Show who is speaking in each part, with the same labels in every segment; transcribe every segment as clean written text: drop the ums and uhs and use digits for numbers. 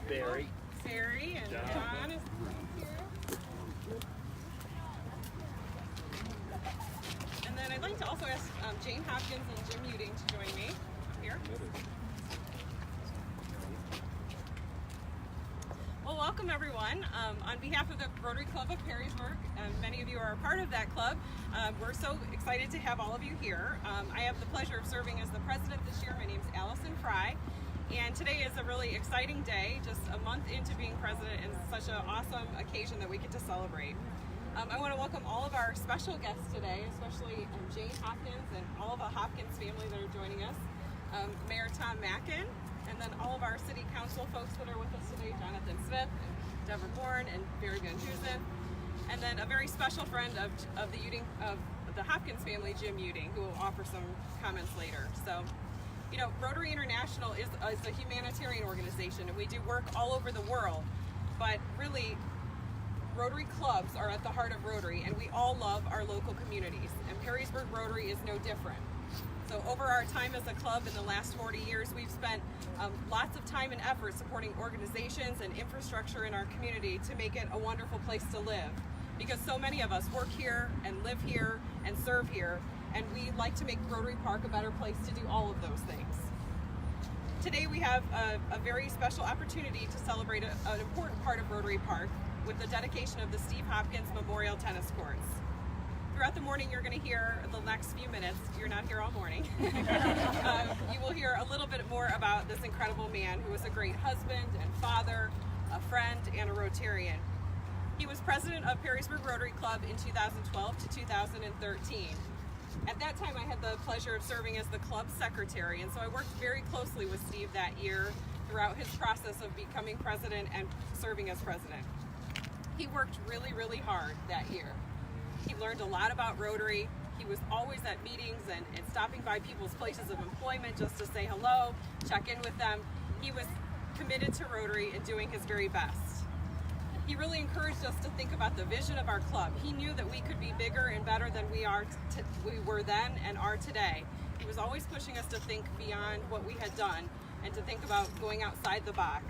Speaker 1: Barry.
Speaker 2: Barry and John is here. And then I'd like to also ask Jane Hopkins and Jim Uding to join me here. Well, welcome everyone. On behalf of the Rotary Club of Perrysburg, many of you are a part of that club. We're so excited to have all of you here. I have the pleasure of serving as the president this year. My name is Allison Fry, and today is a really exciting day, just a month into being president, and such an awesome occasion that we get to celebrate. I want to welcome all of our special guests today, especially Jane Hopkins and all of the Hopkins family that are joining us, Mayor Tom Mackin, and then all of our city council folks that are with us today, Jonathan Smith, and Deborah Bourne, and Barry Van Dusen, and then a very special friend of the Hopkins family, Jim Uding, who will offer some comments later. So, you know, Rotary International is a humanitarian organization, and we do work all over the world, but really, Rotary clubs are at the heart of Rotary, and we all love our local communities, and Perrysburg Rotary is no different. So over our time as a club in the last 40 years, we've spent lots of time and effort supporting organizations and infrastructure in our community to make it a wonderful place to live. Because so many of us work here and live here and serve here, and we like to make Rotary Park a better place to do all of those things. Today we have a very special opportunity to celebrate an important part of Rotary Park with the dedication of the Steve Hopkins Memorial Tennis Courts. Throughout the morning, you're going to hear the next few minutes. You're not here all morning. You will hear a little bit more about this incredible man who was a great husband and father, a friend, and a Rotarian. He was president of Perrysburg Rotary Club in 2012 to 2013. At that time, I had the pleasure of serving as the club secretary, and so I worked very closely with Steve that year throughout his process of becoming president and serving as president. He worked really, really hard that year. He learned a lot about Rotary. He was always at meetings and stopping by people's places of employment just to say hello, check in with them. He was committed to Rotary and doing his very best. He really encouraged us to think about the vision of our club. He knew that we could be bigger and better than we were then and are today. He was always pushing us to think beyond what we had done and to think about going outside the box.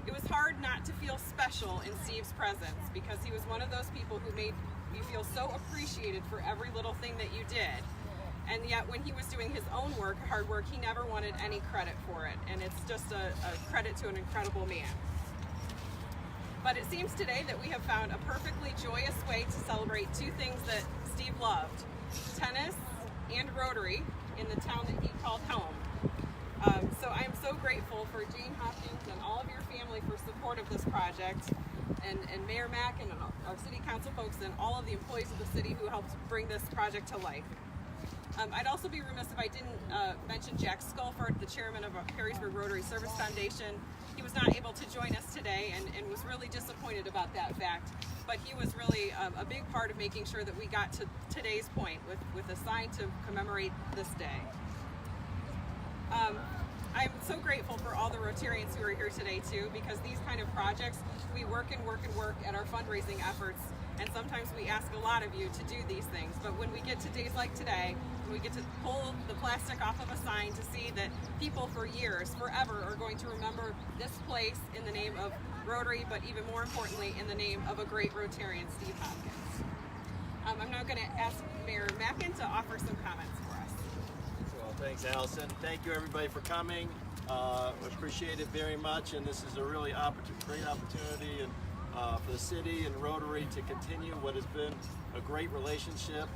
Speaker 2: It was hard not to feel special in Steve's presence because he was one of those people who made you feel so appreciated for every little thing that you did. And yet when he was doing his own work, hard work, he never wanted any credit for it. And it's just a credit to an incredible man. But it seems today that we have found a perfectly joyous way to celebrate two things that Steve loved: tennis and Rotary in the town that he called home. So I am so grateful for Jane Hopkins and all of your family for support of this project, and Mayor Mack and our city council folks and all of the employees of the city who helped bring this project to life. I'd also be remiss if I didn't mention Jack Sculford, the chairman of Perrysburg Rotary Service Foundation. He was not able to join us today and was really disappointed about that fact, but he was really a big part of making sure that we got to today's point with a sign to commemorate this day. I'm so grateful for all the Rotarians who are here today too, because these kind of projects, we work and work and work at our fundraising efforts, and sometimes we ask a lot of you to do these things, but when we get to days like today, when we get to pull the plastic off of a sign to see that people for years, forever, are going to remember this place in the name of Rotary, but even more importantly, in the name of a great Rotarian, Steve Hopkins. I'm now going to ask Mayor Mackin to offer some comments for us.
Speaker 1: Well, thanks, Allison. Thank you, everybody, for coming. We appreciate it very much, and this is a really great opportunity for the city and Rotary to continue what has been a great relationship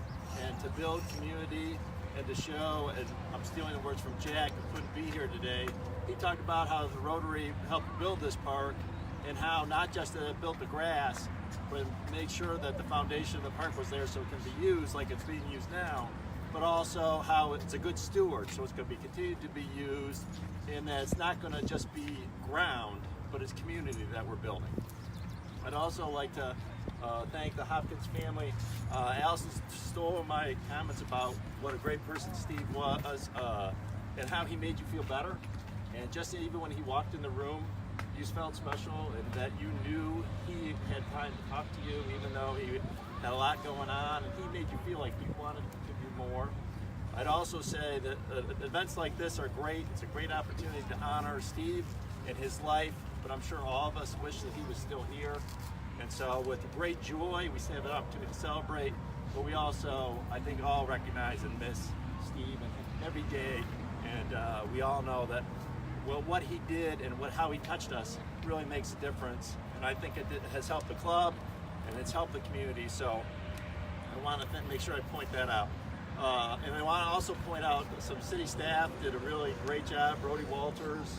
Speaker 1: and to build community and to show, and I'm stealing the words from Jack, who couldn't be here today. He talked about how the Rotary helped build this park and how not just that it built the grass, but made sure that the foundation of the park was there so it can be used like it's being used now, but also how it's a good steward, so it's going to be continued to be used, and that it's not going to just be ground, but it's community that we're building. I'd also like to thank the Hopkins family. Allison stole my comments about what a great person Steve was and how he made you feel better. And just even when he walked in the room, you just felt special and that you knew he had time to talk to you, even though he had a lot going on, and he made you feel like you wanted to do more. I'd also say that events like this are great. It's a great opportunity to honor Steve and his life but I'm sure all of us wish that he was still here. And so with great joy, we have an opportunity to celebrate, but we also, I think, all recognize and miss Steve every day. And we all know that, well, what he did and how he touched us really makes a difference. And I think it has helped the club and it's helped the community. So I want to make sure I point that out. And I want to also point out that some city staff did a really great job. Brody Walters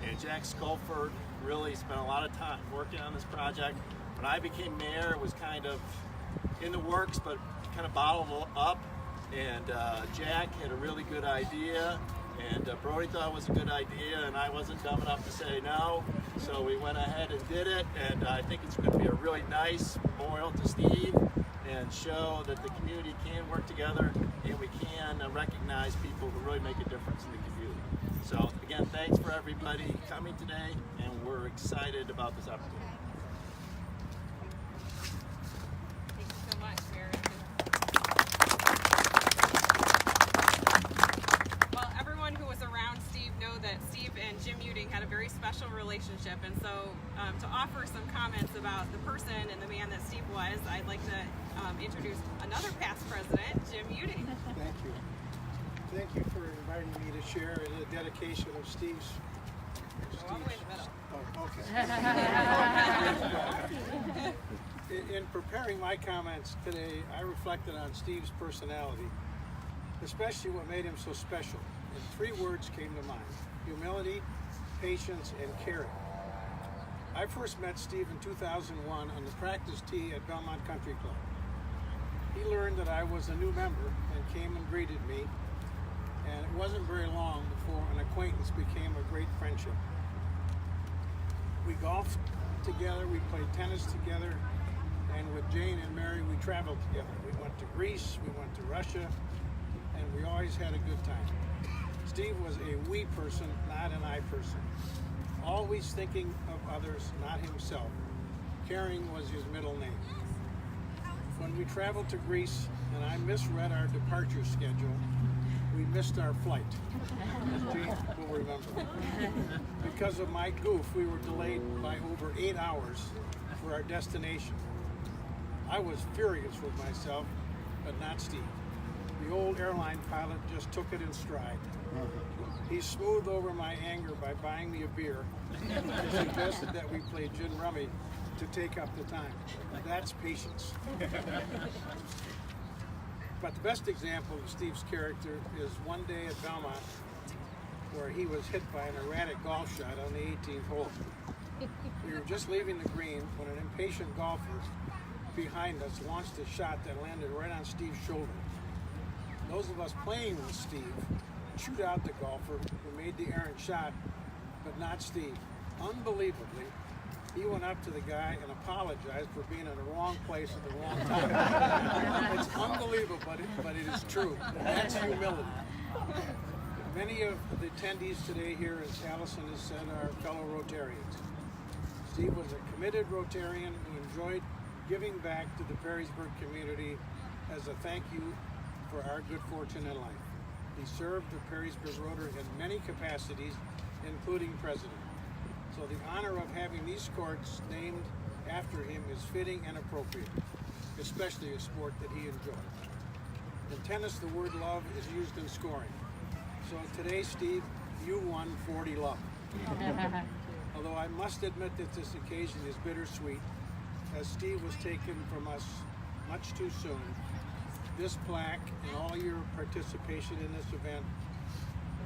Speaker 1: and Jack Sculford really spent a lot of time working on this project. When I became mayor, it was kind of in the works, but kind of bottled up. And Jack had a really good idea, and Brody thought it was a good idea, and I wasn't dumb enough to say no. So we went ahead and did it, and I think it's going to be a really nice memorial to Steve and show that the community can work together and we can recognize people who really make a difference in the community. So again, thanks for everybody coming today, and we're excited about this opportunity.
Speaker 2: Thank you so much, Mayor. Well, everyone who was around Steve know that Steve and Jim Uding had a very special relationship, and so to offer some comments about the person and the man that Steve was, I'd like to introduce another past president, Jim Uding.
Speaker 3: Thank you. Thank you for inviting me to share in the dedication of Steve's.
Speaker 2: Go all the way in the middle.
Speaker 3: Oh, okay. In preparing my comments today, I reflected on Steve's personality, especially what made him so special. And 3 words came to mind: humility, patience, and caring. I first met Steve in 2001 on the practice tee at Belmont Country Club. He learned that I was a new member and came and greeted me, and it wasn't very long before an acquaintance became a great friendship. We golfed together, we played tennis together, and with Jane and Mary we traveled together. We went to Greece, we went to Russia, and we always had a good time. Steve was a we person, not an I person. Always thinking of others, not himself. Caring was his middle name. When we traveled to Greece and I misread our departure schedule, we missed our flight, as Jane will remember. Because of my goof, we were delayed by over 8 hours for our destination. I was furious with myself, but not Steve. The old airline pilot just took it in stride. He smoothed over my anger by buying me a beer and suggested that we play gin rummy to take up the time. That's patience. But the best example of Steve's character is one day at Belmont where he was hit by an erratic golf shot on the 18th hole. We were just leaving the green when an impatient golfer behind us launched a shot that landed right on Steve's shoulder. Those of us playing with Steve chewed out the golfer who made the errant shot, but not Steve. Unbelievably, he went up to the guy and apologized for being in the wrong place at the wrong time. It's unbelievable, but it is true. That's humility. Many of the attendees today here, as Allison has said, are fellow Rotarians. Steve was a committed Rotarian who enjoyed giving back to the Perrysburg community as a thank you for our good fortune in life. He served the Perrysburg Rotary in many capacities, including president. So the honor of having these courts named after him is fitting and appropriate, especially a sport that he enjoyed. In tennis, the word love is used in scoring. So today, Steve, you won 40 love. Although I must admit that this occasion is bittersweet, as Steve was taken from us much too soon. This plaque and all your participation in this event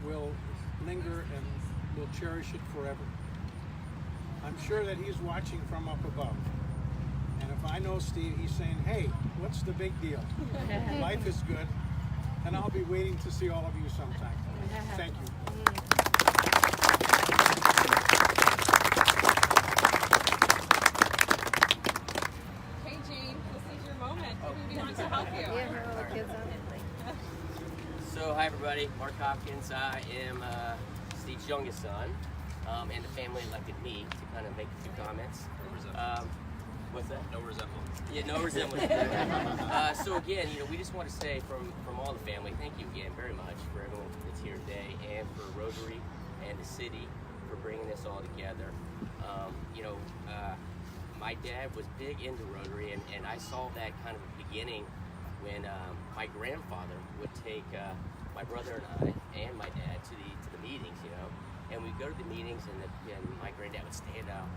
Speaker 3: will linger and we'll cherish it forever. I'm sure that he's watching from up above. And if I know Steve, he's saying, hey, what's the big deal? Life is good. And I'll be waiting to see all of you sometime. Thank you.
Speaker 2: Hey, Jane, this is your moment. Who do you want to help you?
Speaker 4: Yeah, her little kids on it.
Speaker 5: So, hi everybody, Mark Hopkins. I am Steve's youngest son, and the family elected me to kind of make a few comments.
Speaker 1: No resemblance.
Speaker 5: What's that?
Speaker 1: No resemblance.
Speaker 5: Yeah, no resemblance. So again, we just want to say from all the family, thank you again very much for everyone that's here today, and for Rotary and the city for bringing this all together. My dad was big into Rotary, and I saw that kind of beginning when my grandfather would take my brother and I and my dad to the meetings, and we'd go to the meetings, and my granddad would stand up,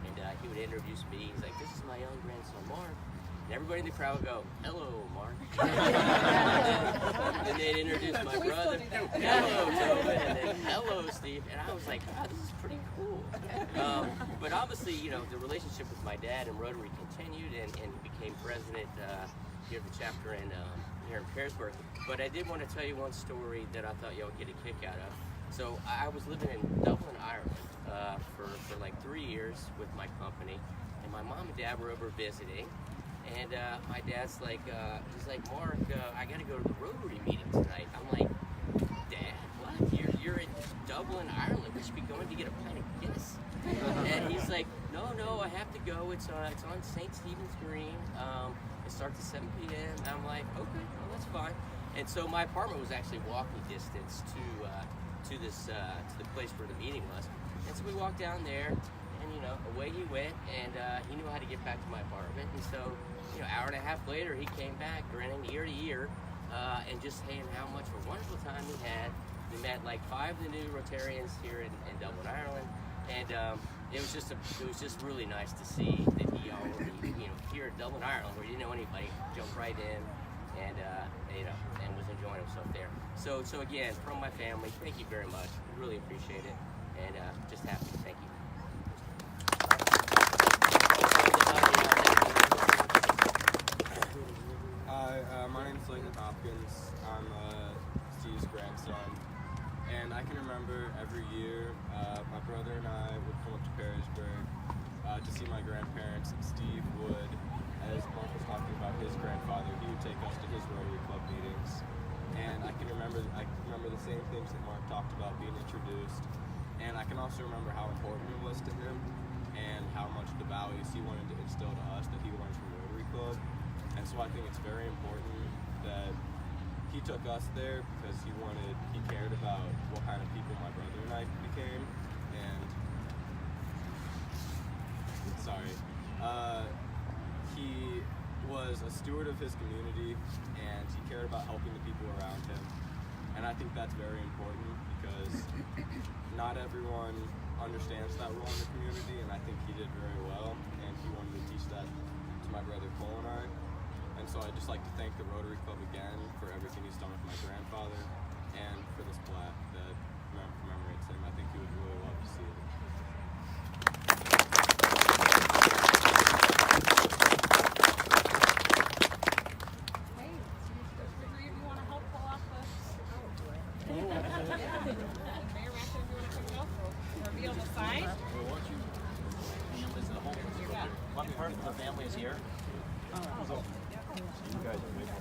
Speaker 5: and he would introduce me. He's like, "This is my young grandson, Mark." And everybody in the crowd would go, "Hello, Mark." And they'd introduce my brother. "Hello, Tobin." And then, "Hello, Steve." And I was like, "Wow, this is pretty cool." But obviously, the relationship with my dad and Rotary continued, and he became president here at the chapter here in Perrysburg. But I did want to tell you one story that I thought y'all would get a kick out of. So I was living in Dublin, Ireland for like 3 years with my company, and my mom and dad were over visiting. And my dad's like, he's like, "Mark, I got to go to the Rotary meeting tonight." I'm like, "Dad, what? You're in Dublin, Ireland. We should be going to get a pint of Guinness." And he's like, "No, I have to go. It's on St. Stephen's Green. It starts at 7 p.m." And I'm like, "Okay, well, that's fine." And so my apartment was actually walking distance to the place where the meeting was. And so we walked down there, and away he went, and he knew how to get back to my apartment. And so, hour and a half later, he came back, grinning ear to ear, and just saying how much of a wonderful time he had. We met like 5 of the new Rotarians here in Dublin, Ireland, and it was just really nice to see that he already, here in Dublin, Ireland, where he didn't know anybody, jumped right in, and and was enjoying himself there. So again, from my family, thank you very much. Really appreciate it, and just happy. Thank you.
Speaker 4: Hi, my name is Steve Hopkins. I'm Steve's grandson, and I can remember every year my brother and I would come up to Perrysburg to see my grandparents, and Steve would, as Mark was talking about his grandfather, he would take us to his Rotary Club meetings, and I can remember the same things that Mark talked about, being introduced, and I can also remember how important it was to him and how much the values he wanted to instill to us that he learned from Rotary Club. And so I think it's very important that he took us there because he cared about what kind of people my brother and I became. And he was a steward of his community, and he cared about helping the people around him. And I think that's very important because not everyone understands that role in the community, and I think he did very well, and he wanted to teach that to my brother Cole and I. And so I'd just like to thank the Rotary Club again for everything he's done with my grandfather, and for this plaque that commemorates him. I think he would really love to see it.
Speaker 1: What part of the family is here? So you guys are making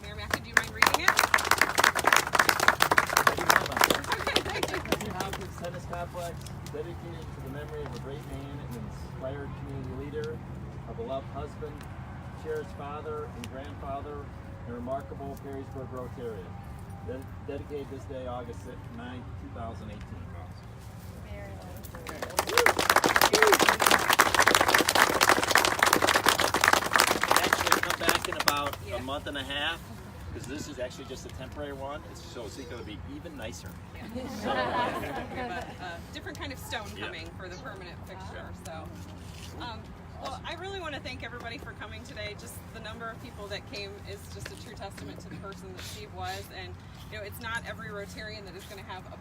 Speaker 2: Mayor Mackin, do you mind reading it?
Speaker 1: Tennis complex dedicated to the memory of a great man and inspired community leader, a beloved husband, cherished father and grandfather, and remarkable Perrysburg Rotarian. Dedicated this day, August 9, 2018. Actually, come back in about a month and a half, because this is actually just a temporary one, so it's going to be even nicer.
Speaker 2: We have a different kind of stone coming for the permanent fixture. So, well, I really want to thank everybody for coming today. Just the number of people that came is just a true testament to the person that Steve was. And it's not every Rotarian that is going to have a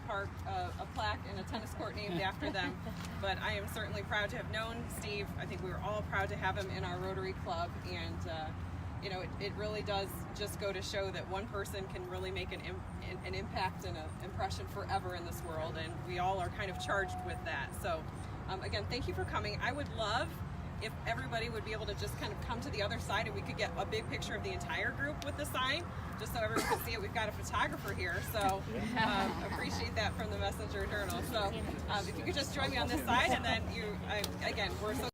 Speaker 2: plaque and a tennis court named after them. But I am certainly proud to have known Steve. I think we were all proud to have him in our Rotary Club. And it really does just go to show that one person can really make an impact and an impression forever in this world, and we all are kind of charged with that. So again, thank you for coming. I would love if everybody would be able to just kind of come to the other side and we could get a big picture of the entire group with the sign, just so everyone can see it. We've got a photographer here, so appreciate that from the Messenger Journal. So if you could just join me on this side, and then again, we're so